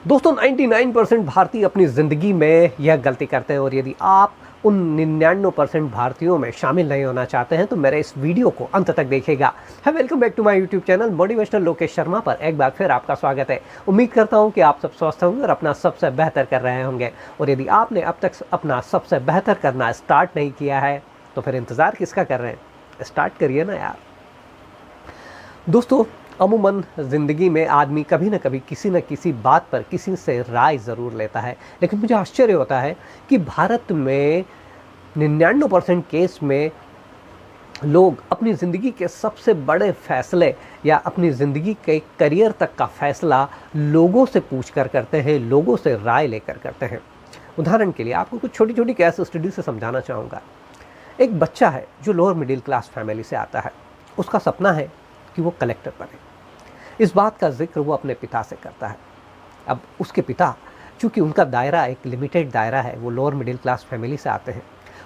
दोस्तों 99% भारतीय अपनी ज़िंदगी में यह गलती करते हैं और यदि आप उन 99% भारतीयों में शामिल नहीं होना चाहते हैं तो मेरे इस वीडियो को अंत तक देखिएगा। है welcome back to my YouTube channel motivational Lokesh Sharma पर एक बार फिर आपका स्वागत है। उम्मीद करता हूं कि आप सब स्वस्थ होंगे और अपना सबसे बेहतर कर रहे होंगे। और यदि आपने अब तक अपना सबसे बेहतर करना स्टार्ट नहीं किया है तो फिर इंतज़ार किसका कर रहे हैं, स्टार्ट करिए ना यार। दोस्तों अमूमन ज़िंदगी में आदमी कभी न कभी किसी न किसी बात पर किसी से राय ज़रूर लेता है, लेकिन मुझे आश्चर्य होता है कि भारत में 99% केस में लोग अपनी ज़िंदगी के सबसे बड़े फैसले या अपनी ज़िंदगी के करियर तक का फैसला लोगों से पूछकर करते हैं, लोगों से राय लेकर करते हैं। उदाहरण के लिए आपको कुछ छोटी छोटी केस स्टडी से समझाना चाहूँगा। एक बच्चा है जो लोअर मिडिल क्लास फैमिली से आता है। उसका सपना है कि वो कलेक्टर बने। इस बात का जिक्र वो अपने पिता से करता है। अब उसके पिता, चूँकि उनका दायरा एक लिमिटेड दायरा है, वो लोअर मिडिल क्लास फैमिली से आते हैं,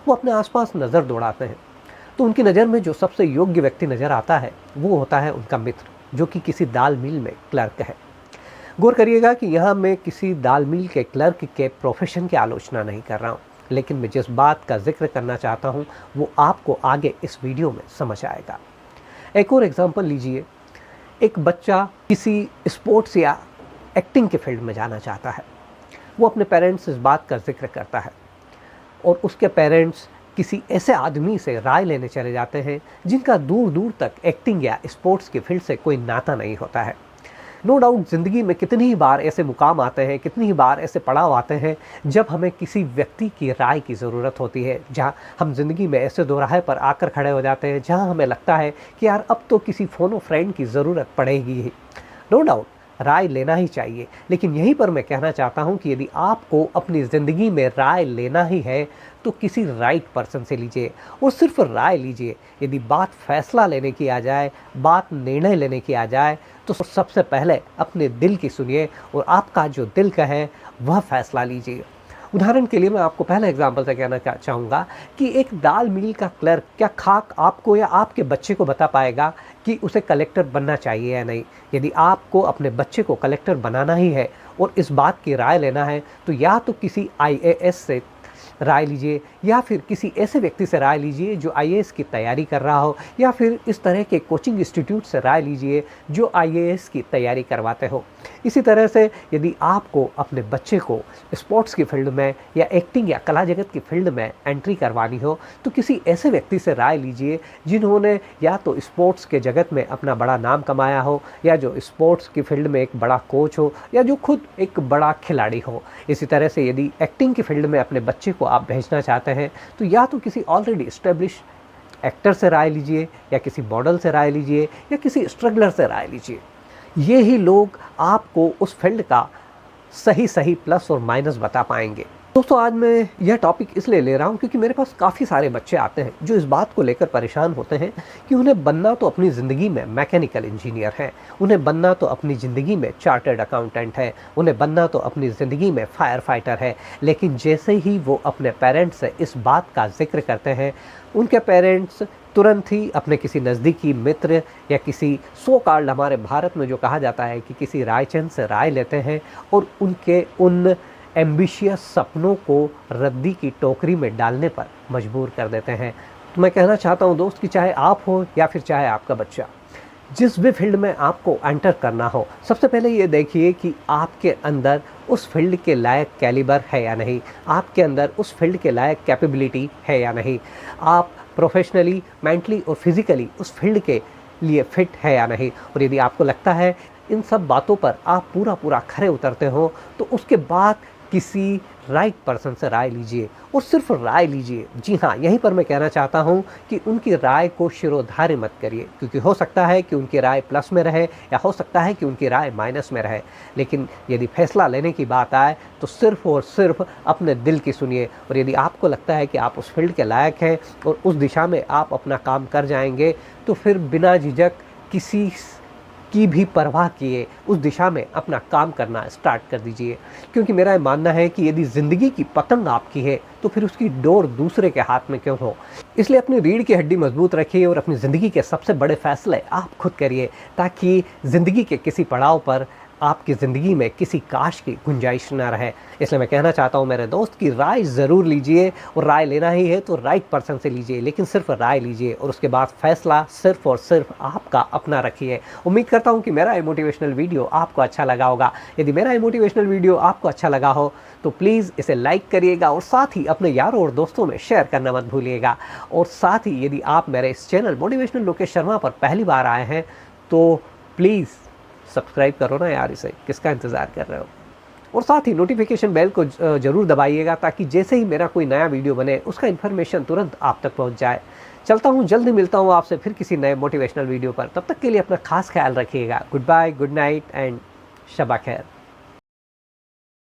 वो अपने आसपास नज़र दौड़ाते हैं तो उनकी नज़र में जो सबसे योग्य व्यक्ति नज़र आता है वो होता है उनका मित्र, जो कि किसी दाल मिल में क्लर्क है। गौर करिएगा कि यहाँ मैं किसी दाल मिल के क्लर्क के प्रोफेशन की आलोचना नहीं कर रहा हूँ, लेकिन मैं जिस बात का जिक्र करना चाहता हूँ वो आपको आगे इस वीडियो में समझ आएगा। एक और एग्जांपल लीजिए। एक बच्चा किसी स्पोर्ट्स या एक्टिंग के फील्ड में जाना चाहता है। वो अपने पेरेंट्स से इस बात का जिक्र करता है और उसके पेरेंट्स किसी ऐसे आदमी से राय लेने चले जाते हैं जिनका दूर दूर तक एक्टिंग या स्पोर्ट्स के फील्ड से कोई नाता नहीं होता है। नो डाउट ज़िंदगी में कितनी ही बार ऐसे मुकाम आते हैं, कितनी ही बार ऐसे पड़ाव आते हैं जब हमें किसी व्यक्ति की राय की ज़रूरत होती है, जहाँ हम ज़िंदगी में ऐसे दोराहे पर आकर खड़े हो जाते हैं जहाँ हमें लगता है कि यार अब तो किसी फ़ोनो फ्रेंड की ज़रूरत पड़ेगी ही। नो डाउट राय लेना ही चाहिए, लेकिन यहीं पर मैं कहना चाहता हूँ कि यदि आपको अपनी ज़िंदगी में राय लेना ही है तो किसी राइट पर्सन से लीजिए और सिर्फ राय लीजिए। यदि बात फैसला लेने की आ जाए, बात निर्णय लेने की आ जाए तो सबसे पहले अपने दिल की सुनिए और आपका जो दिल का है वह फैसला लीजिए। उदाहरण के लिए मैं आपको पहले एग्जांपल से कहना चाहूँगा कि एक दाल मिल का क्लर्क क्या खाक आपको या आपके बच्चे को बता पाएगा कि उसे कलेक्टर बनना चाहिए या नहीं। यदि आपको अपने बच्चे को कलेक्टर बनाना ही है और इस बात की राय लेना है तो या तो किसी आईएएस से राय लीजिए या फिर किसी ऐसे व्यक्ति से राय लीजिए जो आईएएस की तैयारी कर रहा हो, या फिर इस तरह के कोचिंग इंस्टीट्यूट से राय लीजिए जो आईएएस की तैयारी करवाते हो। इसी तरह से यदि आपको अपने बच्चे को स्पोर्ट्स की फील्ड में या एक्टिंग या कला जगत की फील्ड में एंट्री करवानी हो तो किसी ऐसे व्यक्ति से राय लीजिए जिन्होंने या तो स्पोर्ट्स के जगत में अपना बड़ा नाम कमाया हो, या जो स्पोर्ट्स की फील्ड में एक बड़ा कोच हो, या जो खुद एक बड़ा खिलाड़ी हो। इसी तरह से यदि एक्टिंग की फील्ड में अपने बच्चे को आप भेजना चाहते हैं तो या तो किसी ऑलरेडी एस्टेब्लिश एक्टर से राय लीजिए, या किसी मॉडल से राय लीजिए, या किसी स्ट्रगलर से राय लीजिए। ये ही लोग आपको उस फील्ड का सही प्लस और माइनस बता पाएंगे। दोस्तों आज मैं यह टॉपिक इसलिए ले रहा हूँ क्योंकि मेरे पास काफ़ी सारे बच्चे आते हैं जो इस बात को लेकर परेशान होते हैं कि उन्हें बनना तो अपनी ज़िंदगी में मैकेनिकल इंजीनियर है, उन्हें बनना तो अपनी ज़िंदगी में चार्टर्ड अकाउंटेंट है, उन्हें बनना तो अपनी ज़िंदगी में फायर फाइटर है, लेकिन जैसे ही वो अपने पेरेंट्स से इस बात का जिक्र करते हैं उनके पेरेंट्स तुरंत ही अपने किसी नज़दीकी मित्र या किसी सो कॉल्ड, हमारे भारत में जो कहा जाता है कि किसी रायचंद से राय लेते हैं और उनके उन एम्बिशियस सपनों को रद्दी की टोकरी में डालने पर मजबूर कर देते हैं। तो मैं कहना चाहता हूं दोस्त कि चाहे आप हो या फिर चाहे आपका बच्चा, जिस भी फील्ड में आपको एंटर करना हो, सबसे पहले ये देखिए कि आपके अंदर उस फील्ड के लायक कैलिबर है या नहीं, आपके अंदर उस फील्ड के लायक कैपेबिलिटी है या नहीं, आप प्रोफेशनली, मेंटली और फिज़िकली उस फील्ड के लिए फिट है या नहीं। और यदि आपको लगता है इन सब बातों पर आप पूरा खरे उतरते हो तो उसके बाद किसी राइट पर्सन से राय लीजिए और सिर्फ राय लीजिए। जी हाँ, यहीं पर मैं कहना चाहता हूँ कि उनकी राय को शिरोधार्य मत करिए, क्योंकि हो सकता है कि उनकी राय प्लस में रहे या हो सकता है कि उनकी राय माइनस में रहे, लेकिन यदि फैसला लेने की बात आए तो सिर्फ और सिर्फ अपने दिल की सुनिए। और यदि आपको लगता है कि आप उस फील्ड के लायक हैं और उस दिशा में आप अपना काम कर जाएंगे तो फिर बिना झिझक किसी की भी परवाह किए उस दिशा में अपना काम करना स्टार्ट कर दीजिए। क्योंकि मेरा मानना है कि यदि ज़िंदगी की पतंग आपकी है तो फिर उसकी डोर दूसरे के हाथ में क्यों हो। इसलिए अपनी रीढ़ की हड्डी मजबूत रखिए और अपनी ज़िंदगी के सबसे बड़े फैसले आप खुद करिए, ताकि ज़िंदगी के किसी पड़ाव पर आपकी ज़िंदगी में किसी काश की गुंजाइश ना रहे। इसलिए मैं कहना चाहता हूँ मेरे दोस्त की राय ज़रूर लीजिए, और राय लेना ही है तो राइट पर्सन से लीजिए, लेकिन सिर्फ राय लीजिए और उसके बाद फैसला सिर्फ और सिर्फ आपका अपना रखिए। उम्मीद करता हूँ कि मेरा ये मोटिवेशनल वीडियो आपको अच्छा लगा होगा। यदि मेरा ये मोटिवेशनल वीडियो आपको अच्छा लगा हो तो प्लीज़ इसे लाइक करिएगा और साथ ही अपने यारों और दोस्तों में शेयर करना मत भूलिएगा। और साथ ही यदि आप मेरे इस चैनल मोटिवेशनल लोकेश शर्मा पर पहली बार आए हैं तो प्लीज़ सब्सक्राइब करो ना यार, इसे किसका इंतज़ार कर रहे हो। और साथ ही नोटिफिकेशन बेल को ज़रूर दबाइएगा ताकि जैसे ही मेरा कोई नया वीडियो बने उसका इन्फॉर्मेशन तुरंत आप तक पहुंच जाए। चलता हूं, जल्दी मिलता हूं आपसे फिर किसी नए मोटिवेशनल वीडियो पर। तब तक के लिए अपना खास ख्याल रखिएगा। Good bye, good night and शबा खैर।